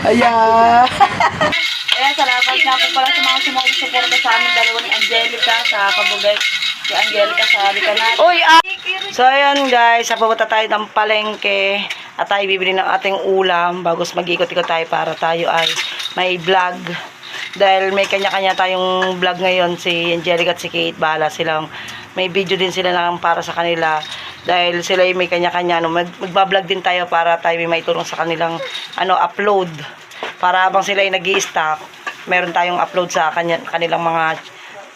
Ayan. Ayan, salamat nga po pala sa mga sumusuporta sa amin dalawa ni Angelica sa Kabugay. Si Angelica sa Bicanat. Uy, so ayan guys, pupunta tayo ng palengke at tayo bibili ng ating ulam bago mag-ikot-ikot tayo para tayo ay may vlog. Dahil may kanya-kanya tayong vlog ngayon, si Angelica at si Kate, bahala silang may video din sila lang para sa kanila. Dahil sila ay may kanya-kanya, magbablog din tayo para tayo may maitulong sa kanilang upload. Para habang sila ay nag-i-stock, meron tayong upload sa kanilang mga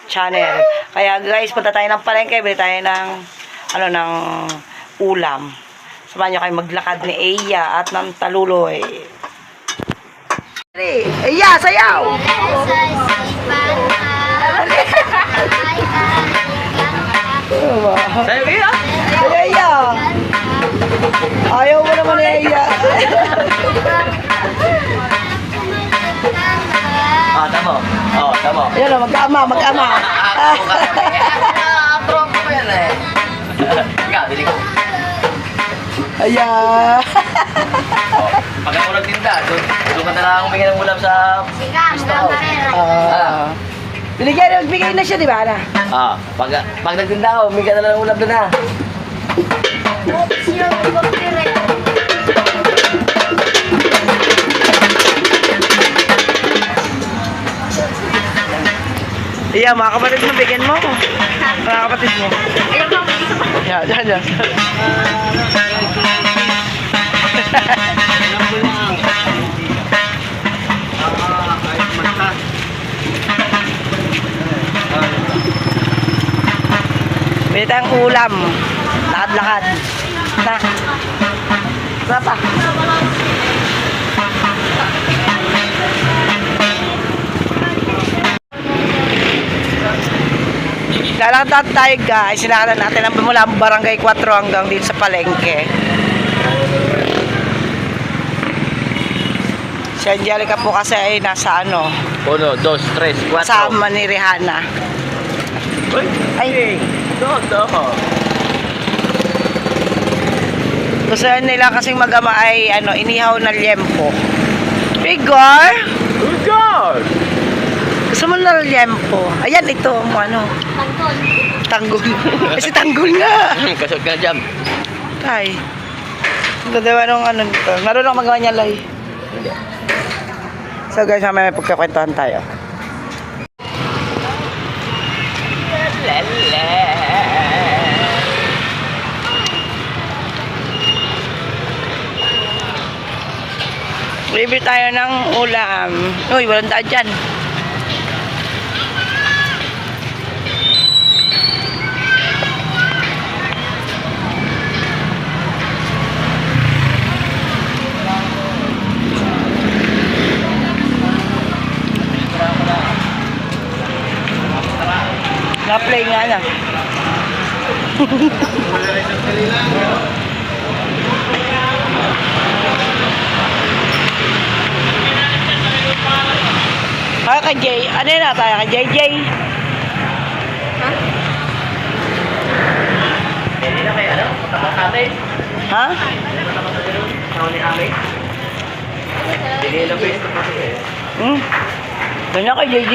channel. Kaya guys, punta tayo ng palengke, bili tayo ng ng ulam. Samahan nyo kayo maglakad ni Eya at ng Taluloy. Eya, sayaw! Sayo Eya! Sayaw, Eya! Ayaw mo naman ni Eya. Tamo. Tamo. Ayan o, mag-ama. Tropa ko yan eh. Ikaw, dili ko. Ayan. Pag ako nagtinda, doon ka na lang humingi ng ulam sa gusto ko. Binigay na siya, di ba, Ana? Pag nagtinda ako, humingi ka na lang ng ulam doon ha. Iya, mga kapatid mo, bigyan mo. Mga kapatid mo. Yan. Bili tayong ulam. Lakad-lakad. Na. Berapa? Lalakad tayo guys. Sinakatan natin ang mula Barangay 4 hanggang dito sa palengke. Si Angelica po kasi ay nasa 1, 2, 3, 4 kasama ni Rihanna. Ay, gusto nila kasing mag-ama ay inihaw na liempo. Igor! Gusto mo na liempo? Ayan, ito mo Tanggol. Kasi tanggol nga. Kasot ka na dyan. Ay. Dadawa nung nito. Marunong magawa niya, Loy. Hindi. So guys, may pagkakwentuhan tayo. Libre tayo ng ulam. Uy, walang daan dyan. Na-play nga na. Kay Jay, ano na tayo? Kay JJ? Hindi na kayo, Tapos Ha? Hindi na face to face eh. Ganyan kay JJ.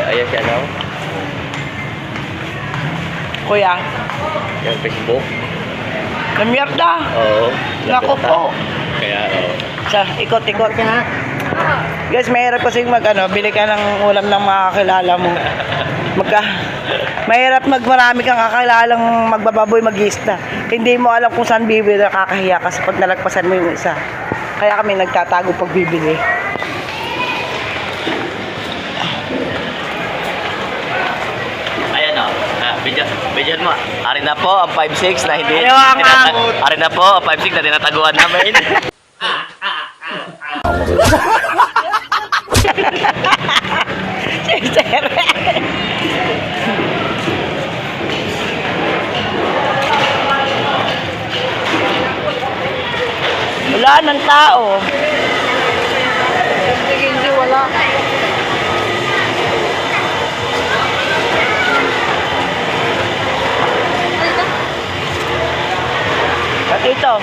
Ayan siya daw. Kuya. Yung Facebook. Namiyarda. Oo. Nako po. Kaya, Sa ikot-ikot ka na. Guys, mahirap kasi bili ka ng ulam ng mga kakilala mo. Mahirap marami kang kakakilalang magbababoy, mag-ista. Hindi mo alam kung saan bibili, nakakahiya kasi pag nalagpasan mo yung isa. Kaya kami nagtatago pag bibili. ayan o. Bidyan mo. Ari na po ang 5'6 na hindi. Ari na po ang 5'6 na tinataguan namin. Wala ng tao. Hindi wala. At ito.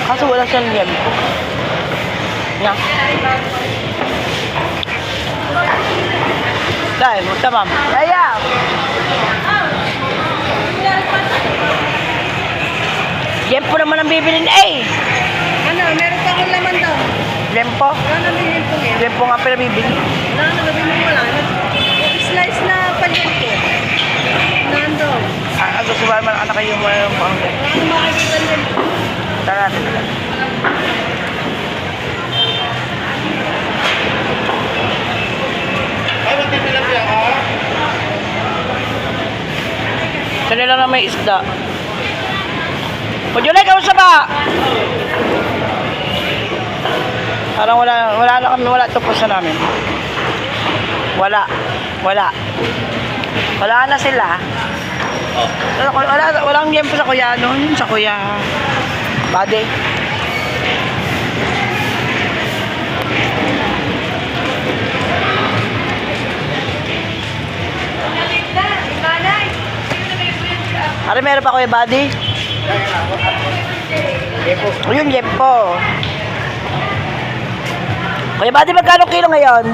Kaso wala siyang liempo. Nga. Dahil, musta ma'am? Kaya! Liempo naman ang bibilin eh! Ano, meron pa akong laman daw. Liempo? Wala na bilhin ko yan. Liempo nga pinabibili. Wala na, gabi mo wala na. Slice na palyan ko. Nando. Gusto ba naman anak kayo mo yung pang... Wala na makikita nyo. Tara. Kanila na may isda. Pwede na ikaw sa ba? Parang wala na kami, wala ito po sa namin. Wala na sila. Oh. Walang yempo sa kuya nun, sa kuya Bade. Ari, meron pa kuya Bade? Yung yempo. Kuya Bade, magkano kilo ngayon?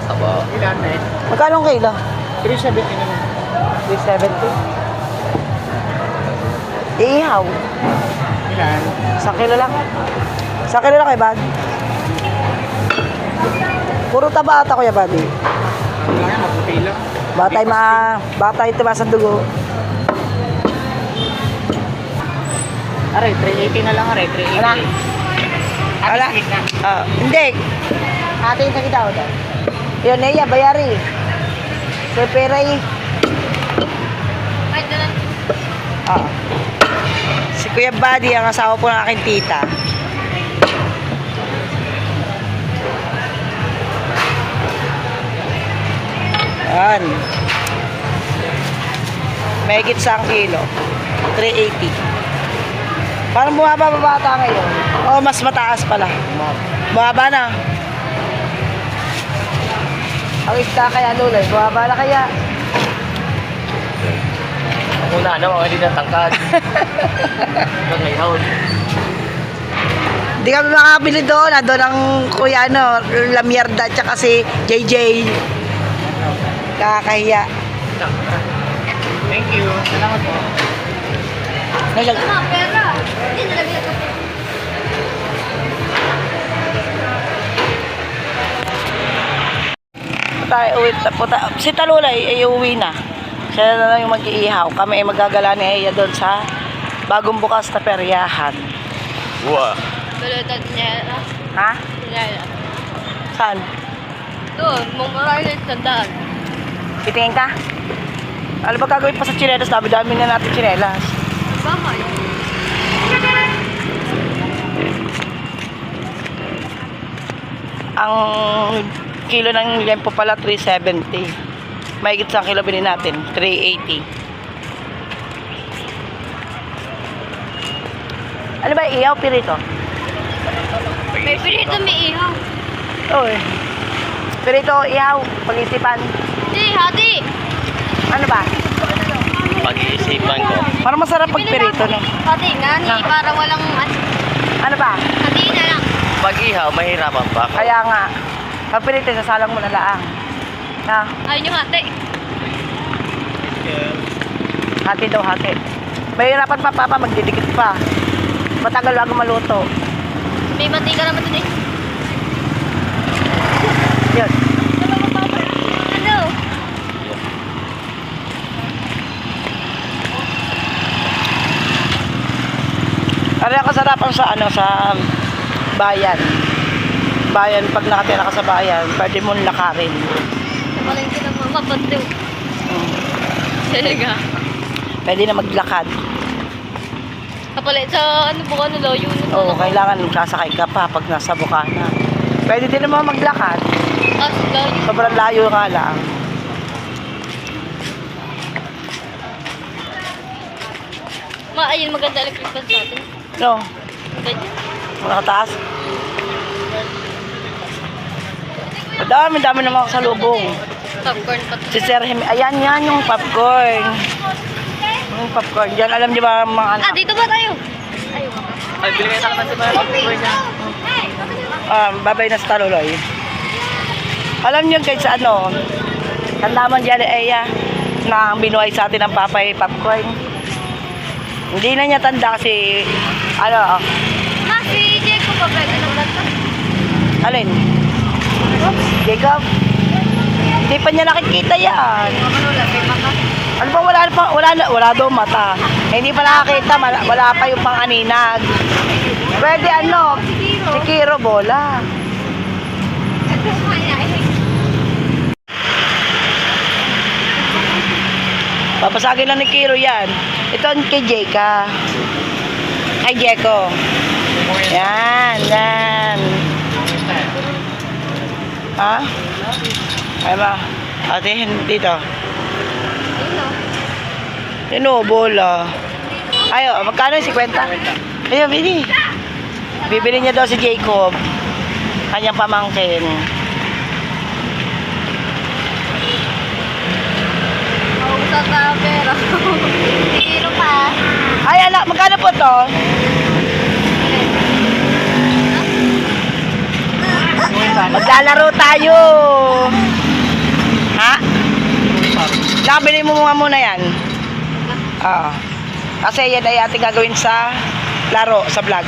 Aba. Magkano ang kilo? 370 naman. 370. Iihaw. Ilan? Sa kilo lang. Sa kilo lang kay Bad. Puro taba ata kuya Bad. Wala, maputi lang. Batay timas ang dugo. Aray, 380 na lang, aray, 380. Wala. Wala. Hindi. Ate yung sakit daw. Yun, Neya, bayari. Sir Peray. Si Kuya Buddy, ang asawa po ng aking tita. Yan. Mahigit 1 kilo. 380. Parang bumaba ata ngayon. Oh, mas mataas pala. Bumaba na. Ang isda kaya Lulay, bumaba na kaya. Una na, mga hindi natangkad. Ngayon. Hindi kami makakabili doon. Doon ang kuya Lamierda tsaka si JJ. Kakakahiya. Thank you. Salamat po. Nalag. pera. Hindi nalagay ko. Si Talulay ay uwi na. Siya na lang yung mag-iihaw. Kami ay magagala ni Aya doon sa bagong bukas na peryahan. Wow. Balotad niya. Ha? Niya. Saan? Doon, mumurahin sa daan. Titingin ka? Ano ba gagawin pa sa tsinelas? Dami-dami na natin tsinelas. Bakit? Ang kilo ng lempo pala 370. Mahigit sa kilo bilhin natin, 380. Ano ba ihaw pirito? May pirito, may ihaw. Oo eh. Pirito ihaw, pag-isipan. Hindi, hati. Ano ba? Pag-iisipan ko. Parang masarap pag pirito no. Hati nga, ni, Ha? para walang Ano ba? hati na lang. Pag-ihaw, mahirapan pa ako. Kaya nga, pag pirito, sasalang mo na laang. Na, Ayun yung hati. hati daw hati. Mahirapan pa papa, magdidikit pa. Matagal bago maluto. May mantika naman dun eh. Yun. Ano? Ano ang kasarapan sa sa bayan. Bayan, pag nakatira ka sa bayan, pwede mong lakarin. Palengke ng mga kapatid. Talaga. Pwede na maglakad. Kapalit sa ano po ano layo. Oo, kailangan sasakay ka pa pag nasa Bukana. Pwede din naman maglakad. Layo. Sobrang layo nga lang. Ayun, maganda electric fan sa atin. No, Ganyan. nakataas. Dami naman sa lubong. Popcorn pa. Si Sir Hemi, ayan yan yung popcorn. Yung popcorn. Diyan, alam niyo ba mga anak? Ah, dito ba tayo? Ayaw. Ay, bili kayo sa kasi para Babay na sa taluloy. Alam niyo guys, ano, tandaman dyan ni Eya na ang binuhay sa atin ng papay popcorn. Hindi na niya tanda kasi, ano, Ma, si Jacob pa pwede ng ganito. alin? Jacob? Hindi pa niya nakikita yan. Ano ba, wala daw mata. Eh, hindi pa nakakita, wala pa yung pang-aninag. Pwede ano, si Kiro bola. Papasagin lang ni Kiro yan. Ito ang kay Jeka. Ay, Jeko. Yan, yan. Ha? Ay ba? Ate, dito. Ano, bola. Ayo, magkano yung 50? Ayo, bili. Bibili niya daw si Jacob. Kanyang pamangkin. Mausa ka, pero. Tiro pa. Ay, ala, magkano po to? Maglalaro tayo. Ha? Nakabili mo muna yan. Oo. Kasi yan ay ating gagawin sa laro, sa vlog.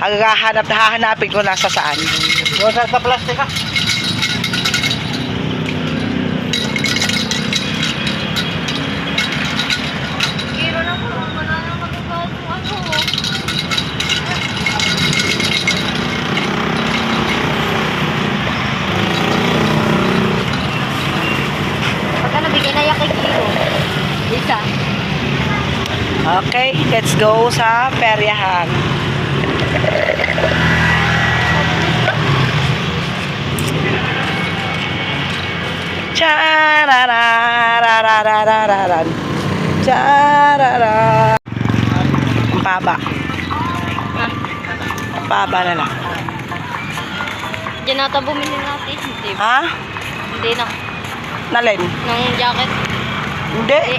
Hahanapin ko nasa saan. sa plastic ha. Tiro na po. Wala na magagawa ng ano. Pagka nabigay na yan kay Kiro. Isa. Okay, let's go sa peryahan. Charararararararan. Charara. Ang paba. Ang paba na lang. Diyan nata bumili natin. Hindi. Ha? Hindi na. Nalin? Ng jacket. Hindi. Hindi.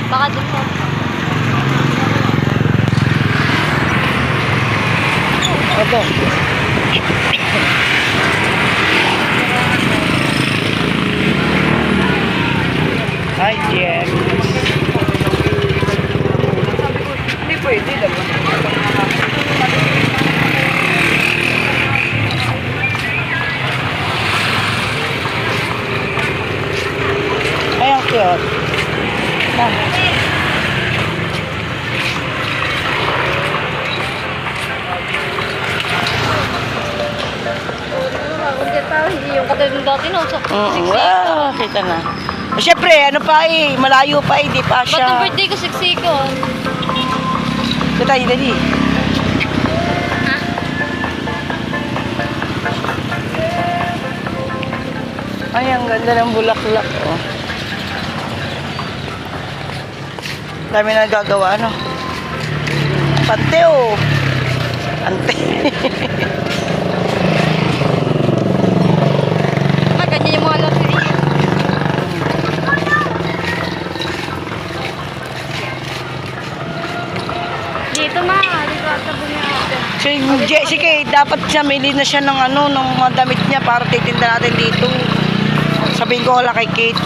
Baka dun sa... Ito. Hi, Jen. Hindi pwede. Ay, ang cute. Hindi yung katulad dati no. Sa Wow, kita na. Siyempre, ano pa eh, malayo pa eh, di pa Ba't siya. yung birthday ko siksiko? Kita, dali. Ay, ang ganda ng bulaklak, oh. Dami na nagagawa, ano. Pante, oh. Pante. Ganyan yung mga lapi. Dito ma, dito at sabi niya. Si Kay, dapat siya mili na siya ng ano, ng mga damit niya para titinda natin dito. Sabihin ko wala kay Kate.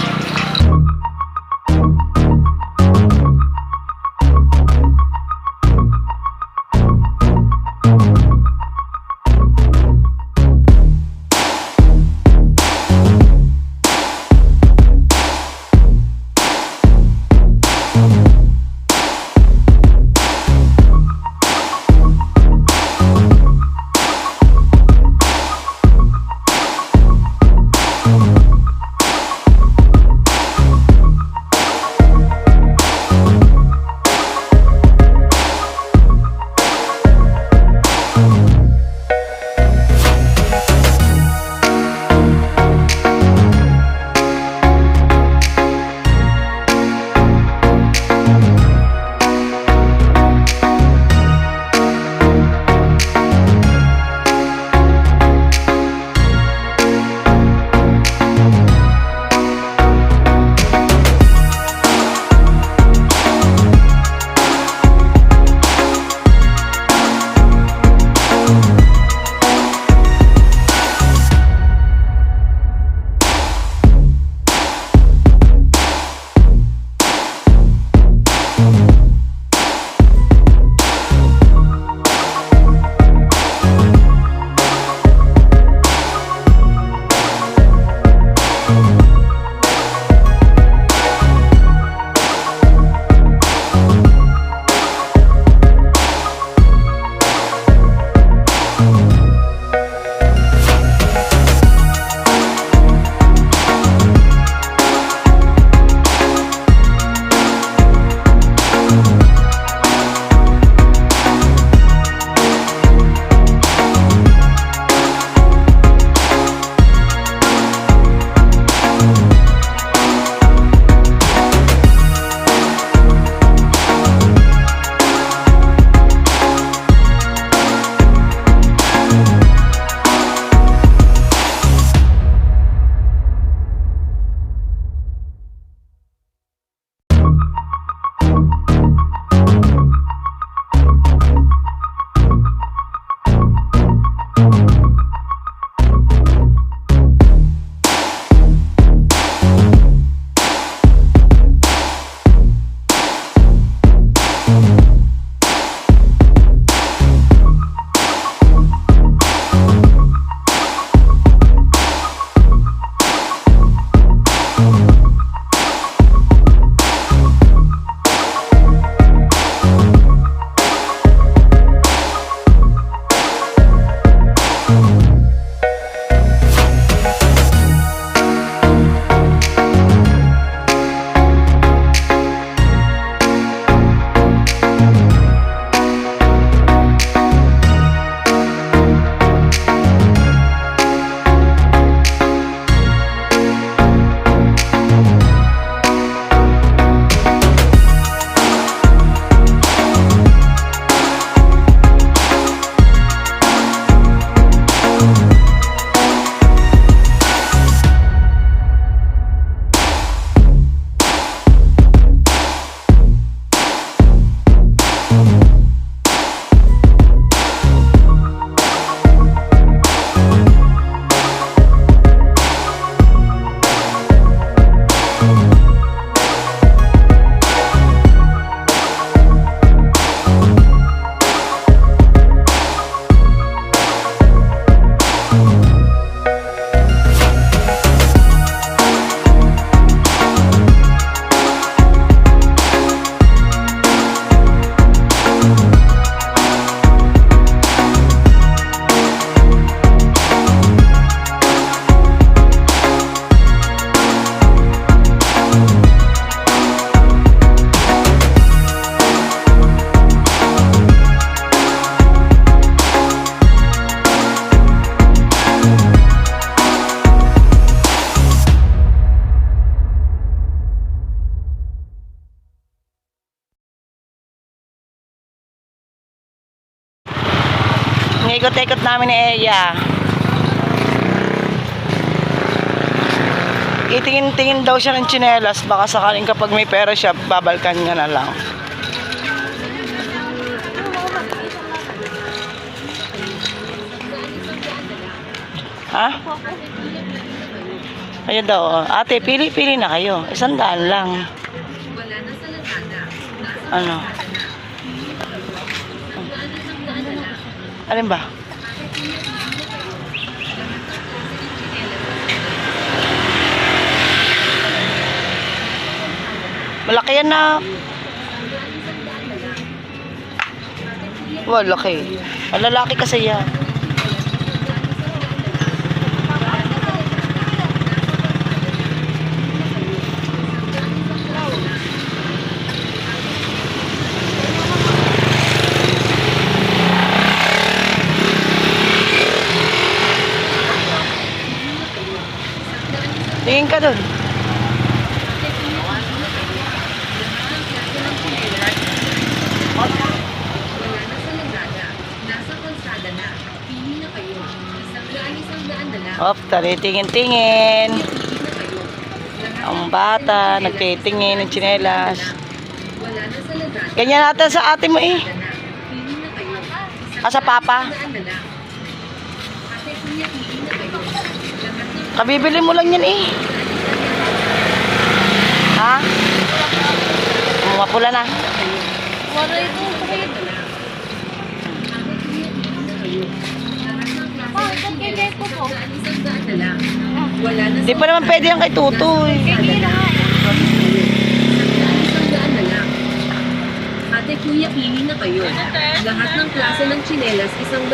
Inikot-ikot namin ni Eya. Itingin-tingin daw siya ng tsinelas. Baka sakaling kapag may pera siya, babalkan niya na lang. Ha? Ayun daw. Oh. Ate, pili-pili na kayo. 100 lang. Ano? Alin ba? Malaki yan na. Wow, laki. Malalaki kasi yan. Tingin ka dun. Hop, tingin-tingin. Ang bata, nagtitingin ng tsinelas. Ganyan natin sa ate mo eh. Sa papa. Kabibili mo lang yan eh. Ha? Mapula na. Wala ito. Di pa naman pwede yan kay Tutoy. Ate, kuya, pili na kayo. Lahat ng klase ng tsinelas, 100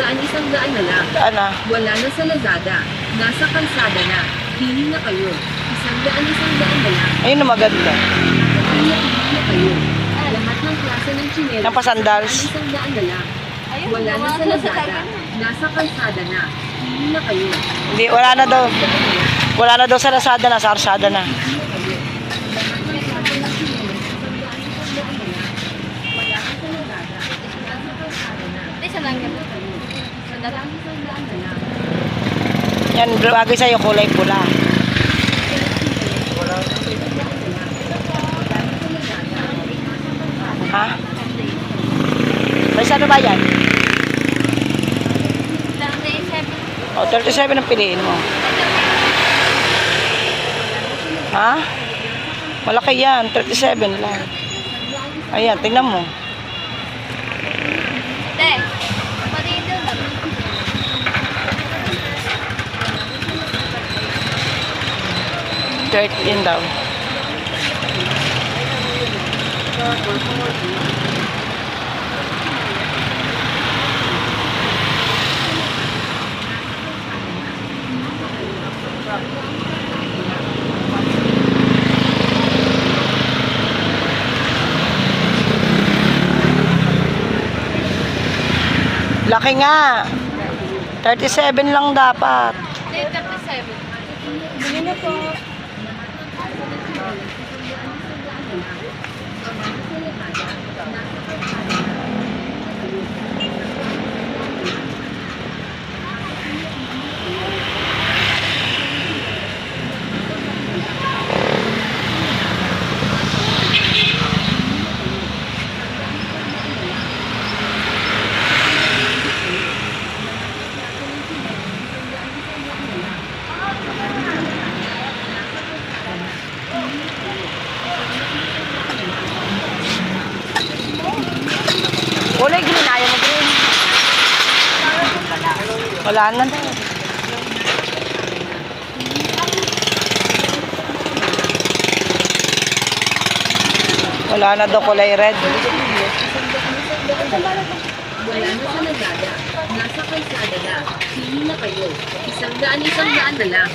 na lang. Saan na? Wala na sa Lazada. Nasa kalsada na. Pili na kayo. 100 na lang. Ayun na maganda. Kuya, pili na kayo. Lahat ng klase ng tsinelas, Ng pasandals. 100 na lang. Wala na sa Lazada. Nasa kalsada na. Pili na kayo. Hindi, wala na daw. Wala na daw sa Lazada na, sa Arsada na. Isa lang yan. Yan, bagay sa'yo, kulay pula. Ha? May ano ba yan? O, 37 ang piliin mo. Ha? Malaki yan, 37 lang. Ayan, tingnan mo. Te, pati ito. 13 daw. Laki nga. 37 lang dapat. 37. Bili na po. Kulay green, ayaw mo green. Wala na daw. Wala na daw kulay red. Wala na sa Lazada. Nasa kalsada na. Pili na kayo. 100 na lang.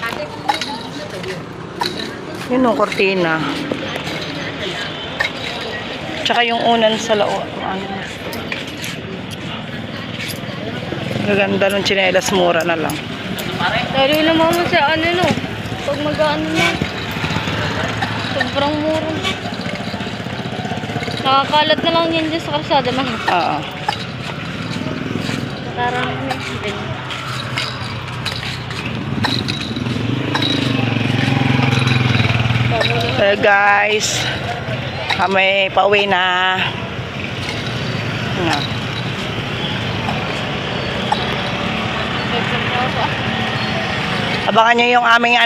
Ate, kuya, bili na kayo. Yun yung kortina. Tsaka yung unan sa lao. Ano. Gaganda ng tsinelas, mura na lang. Lalo naman mo sa ano no. Pag mag-ano na. Sobrang mura. Nakakalat na lang yan dyan sa kalsada man. Oo. Parang din. Guys, kami pauwi na. Ano? Abangan nyo yung aming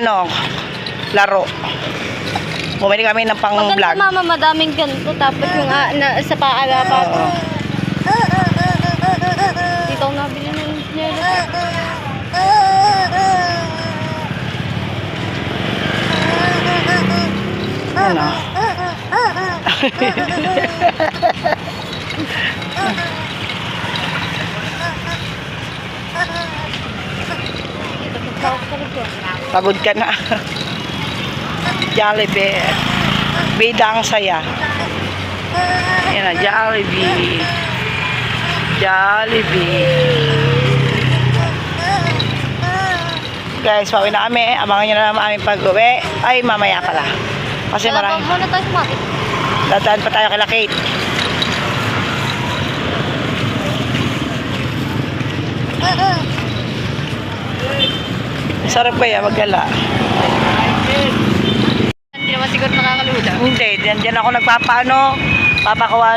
laro. Bumili kami ng pang-vlog. Maganda mama, madaming ganito. Tapos yung sa paala pa. Dito ako nabili ng yelo. Ano? Pagod ka na. Jollibee. Bida ang saya. Yan na, Jollibee. Jollibee. Guys, pauwi na kami. Abangan nyo na naman aming pag-uwi. Ay, mamaya pala. Kasi marami. Muna tayo sa market. Dadaan pa tayo kay Kate. Sarap kaya maggala. Hindi naman siguro nakakaluda. Hindi, diyan ako nagpapakuha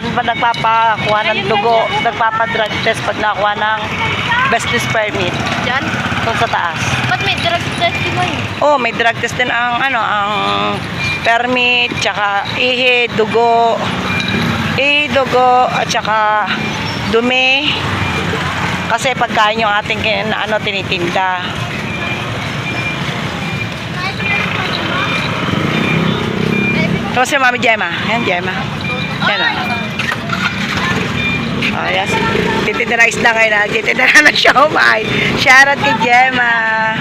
ng dugo, nagpapadrug test pag nakuha ng business permit. Diyan? Doon sa taas. Ba't may drug test di ba yun? Oh, may drug test din ang permit, tsaka dugo, at tsaka dumi. Kasi pagkain yung ating tinitinda. Tapos si Mami Gemma. Yan, Gemma. Yan o. Oh, yes. Titinda na isda kayo na. Titinda na siomay. Shoutout kay Gemma.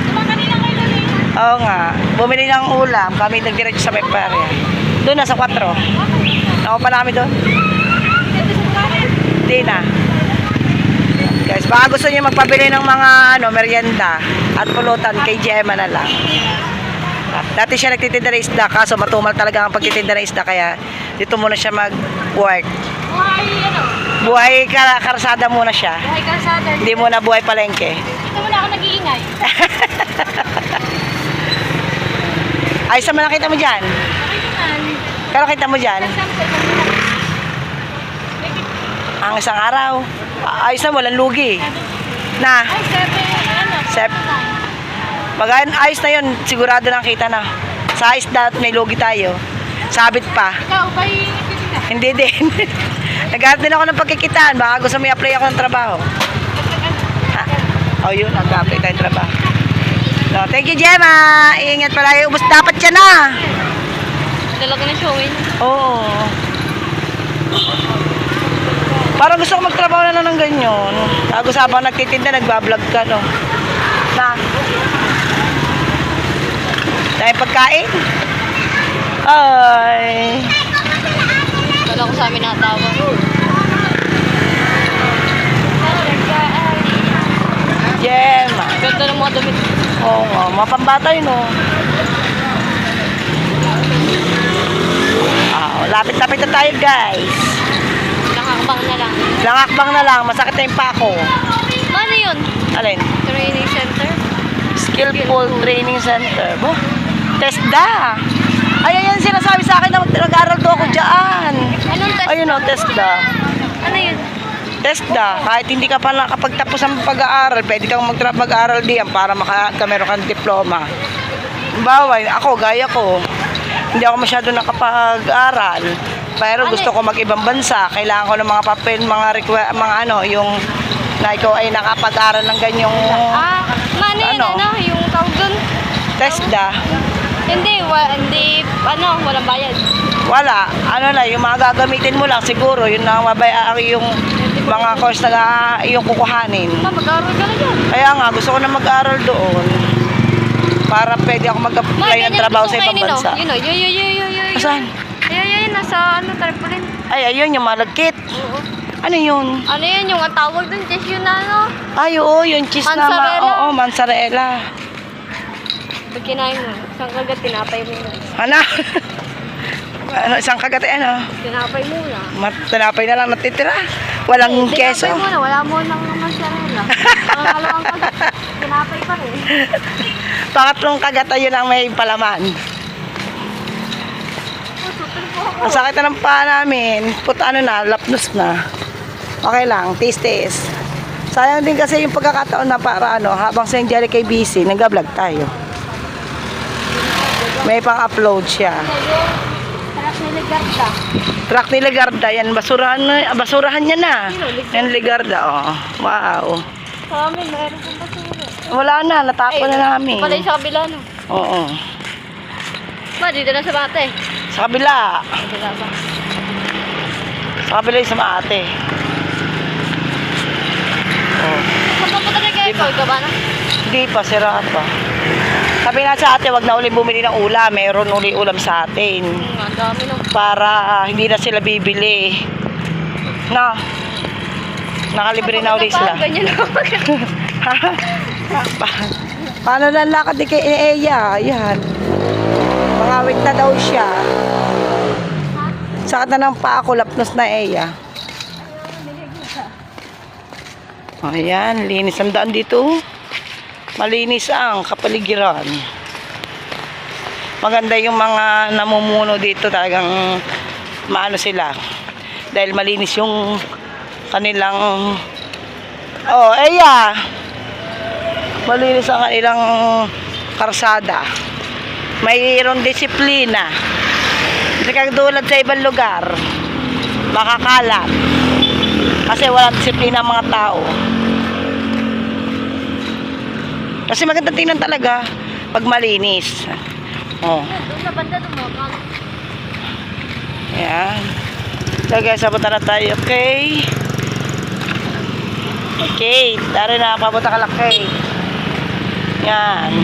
Oo nga. Bumili ng ulam. Kami nagdiretso sa may pare. Doon na sa 4. Ako pa namin doon. Hindi na. Guys, baka gusto niyo magpabili ng mga merienda at pulutan kay Gemma na lang. Dati siya nagtitinda ng isda, kaso matumal talaga ang pagtitinda ng isda, kaya dito muna siya mag-work. Buhay karsada muna siya. Buhay kalsada. Hindi muna buhay palengke. Dito muna ako nag-iingay. Ayos naman nakita mo dyan. Kano kita mo dyan? Ang isang araw. Ayos na, walang lugi. Na. Sep. Pag ayos na yun, sigurado na kita na. Sa isda, may lugi tayo. Sabit pa. Ikaw, ba yung Hindi din. Naghahanap din ako ng pagkikitaan. Baka gusto may apply ako ng trabaho. Oh, yun. Nag-apply tayo ng trabaho. No, thank you, Gemma. Iingat pala. Ubus dapat siya na. Talaga na showing. Oo. Parang gusto ko magtrabaho na lang ng ganyan. Tapos habang nagtitinda, nagbablog ka, no? Na. Dahil pagkain? Ay. Wala ko sa amin nakatawa. Gemma. Ganda ng mga damit. Oo nga, mga pambata yun, oh. Lapit-lapit na tayo, guys. Nakakabang na lang. Langakbang na lang, masakit na yung pako. Ano yun? Alin? Training center? Skillful Training Center. Bo, TESDA. Ay, ayan sinasabi sa akin na mag-aral do ako dyan. Anong test? Ayun, oh, TESDA. Ano yun? TESDA. Kahit hindi ka pa nakapagtapos ng pag-aaral, pwede kang mag-aral diyan para meron kang diploma. Bawal, ako, gaya ko. Hindi ako masyado nakapag-aral. Pero gusto ko mag-ibang bansa. Kailangan ko ng mga papel, yung na ikaw ay nakapag-aral ng ganyong Yun, yung tawag dun? TESDA. Hindi, walang bayad. Wala. Yung mga gagamitin mo lang siguro, yun na yung mga course na yung kukuhanin. Mag-aaral ka na dyan. Kaya nga, gusto ko na mag-aral doon. Para pwede ako mag-apply ng trabaho sa ibang bansa. Yun. Saan? Ayun, nasa trampoline. Ay, ayun, yung malagkit. Oo. Ano yun? Ano yun, yung ang tawag dun, cheese yun Ay, oo, yung cheese na Mozzarella. Oo, mozzarella. Pag kinain mo, isang kagat, tinapay mo. Ano? Ano, isang kagat ano? Tinapay muna. Tinapay na lang natitira. Walang keso. Tinapay muna, wala mo nang mozzarella. Ang kalawang kagat, tinapay pa rin. Pangatlong kagat ayun ang may palaman. Ang sakit na ng paa namin. Puta ano na, lapnos na. Okay lang, taste. Sayang din kasi yung pagkakataon na para ano, habang si Angelic kay busy, nag-vlog tayo. May pang-upload siya. Sarap ni Legarda. Truck ni Legarda, yan, basurahan niya na. Yan Legarda, oh. Wow. Sa amin, meron pang basura. Wala na, natapon na namin. Pala yung sa kabila, no? Oo. Ma, dito na sa bate. Sa kabila. Kabila ba? Sa kabila yung sa maate. Oh. Saan pa talaga ikaw? Ikaw ba na? Hindi pa, sira pa. Sabi na sa ate, wag na uli bumili ng ulam. Meron uli ulam sa atin. Ang dami nung... Para hindi na sila bibili. Na. Nakalibre na uli sila. Ganyan na. Paano na lakad ni kay Eya? Yan. Mangawit na daw siya. Sakit na ng paa ko, lapnos na Eya. Ayan, linis ang daan dito. Malinis ang kapaligiran. Maganda yung mga namumuno dito, talagang maano sila. Dahil malinis yung kanilang... Oh, Eya! Malinis ang kanilang karsada. Mayroong disiplina. Hindi kagdulad sa ibang lugar. Makakalat. Kasi walang disiplina ang mga tao. Kasi maganda tingnan talaga pag malinis. Oh. Doon sa banda dumakan. Ayan. So guys, sabuta na tayo. Okay. Okay. Dari na, papunta ka lang, Kate. Yan.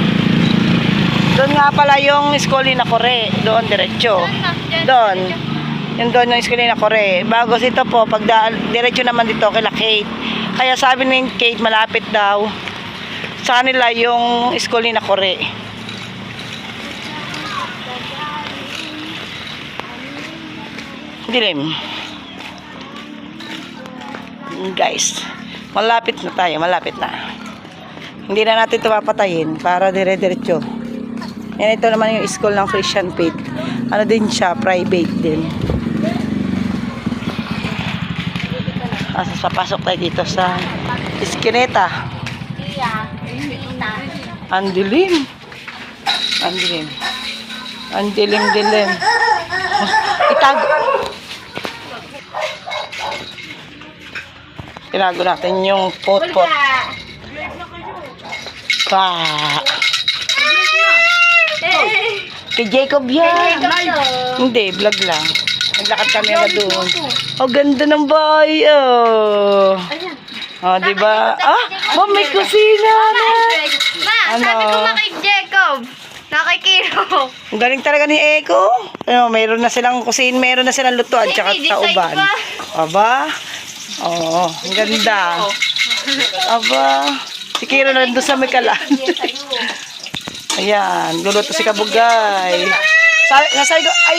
Doon nga pala yung Escolina Core. Doon, diretso. Doon. Yung doon yung Escolina Core. Bago ito po, pag diretso naman dito kila Kate. Kaya sabi ni Kate, malapit daw sa kanila yung Escolina Core. Dilim. Guys, malapit na tayo, malapit na. Hindi na natin ito papatayin para dire-diretso. Yan, ito naman yung school ng Christian Faith. Ano din siya, private din. Papasok tayo dito sa Eskineta. Ang dilim. Ang dilim. Ang dilim-dilim. Itago. Tinago natin yung pot-pot. Kay Jacob yan. Hindi, vlog lang. Naglakad kami na doon. Oh, ganda ng bahay. Oh. Oh, diba? Ah, oh, may kusina na. Ma, sabi ko na kay Jacob. Nakikiro. Ang galing talaga ni Eko. Ano, mayroon na silang kusina, mayroon na silang lutuan, tsaka tauban. Aba? Oo, ang ganda. Aba, si Kiro na doon sa may kalan. Ayan, luluto si Kabugay. Sasabi ko, ay,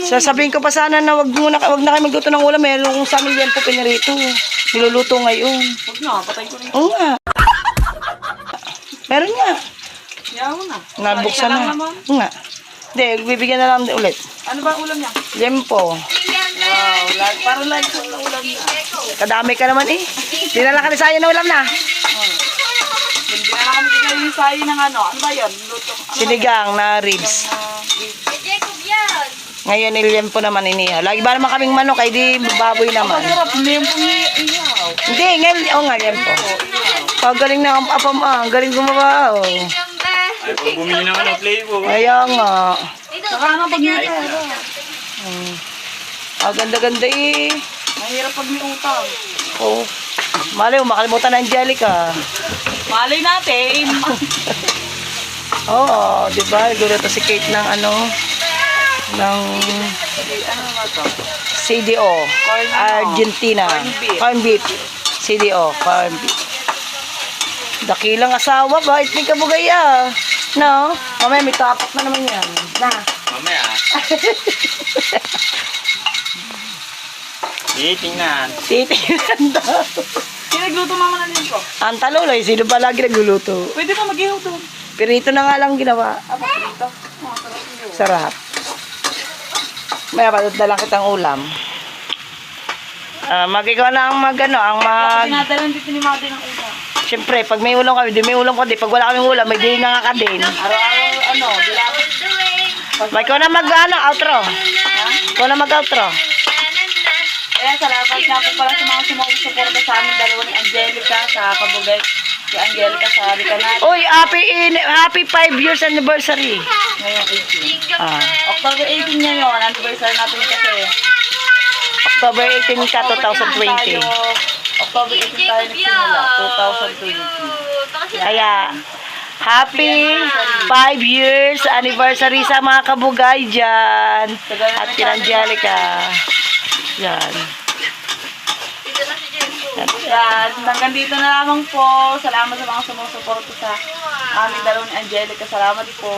sasabihin ko pa sana na wag na kayo magluto ng ulam. Meron sa amin yan po pinarito. Niluluto ngayon. Huwag na, patay ko rin. Oo nga. Meron nga. Yaw na. Nabuksan na. Oo nga. Hindi, bibigyan na lang ulit. Ano ba ulam niya? Lempo. Wow, parang like ko ng ulam niya. Kadami ka naman eh. Dinala ka ni Sayo na ulam na. Hindi na kami kagaling sayo ng ano. Ano ba yun? Lutong. Sinigang na ribs. Kay Jacob yan. Ngayon nilempo naman inihaw. Lagi ba naman kaming manok, ay di baboy naman. Sarap, lempo iyaw. Hindi, ngayon, nga lempo. Oh, galing na ang apam ah. Galing gumawa oh. Ay, pag bumili ng ano, flavor. Kaya nga. Saka nga pag may pera. Ah, ganda-ganda eh. Mahirap pag may utang. Oh. Malay mo, makalimutan na Angelica. Malay natin. Oo, di ba? Gulo to si Kate ng ano, ng Ano nga to? CDO, Corn ano? Argentina. Corn beef. Corn beef. CDO, corn beef. Dakilang asawa, bakit may kabugay ah? No? Mamaya may tapak na naman yan. Na. mamaya. Tingnan. Titingnan daw. Sino nagluto mama na din ko? Ang taluloy, sino ba lagi nagluluto? Pwede pa mag-ihaw doon. Pero ito na nga lang ginawa. Ito. Sarap. May padot na lang kitang ulam. Magigawa na ang Pinadalan dito ni Mother ng ulam. Siyempre, pag may ulam kami, di may ulam ko di. Pag wala kaming ulam, may di nga ka din. Araw-araw, dilapit. May ikaw na outro. Ikaw na outro. Kaya salamat nga po pala sa mga sumusuporta sa amin dalawa ni Angelica sa Kabugay. Si Angelica sa Ricanat. Uy, happy 5 years anniversary. Ngayong 18. Ah, October 18 niya yun. Anniversary natin kasi. October 18 ka, 2020. October 18 tayo nagsimula. 2020. Kaya, happy 5 years anniversary sa mga kabugay dyan. At kina Angelica. Yan. Yan, hanggang dito na lamang po. Salamat sa mga sumusuporta sa aming dalawa ni Angelica. Salamat po.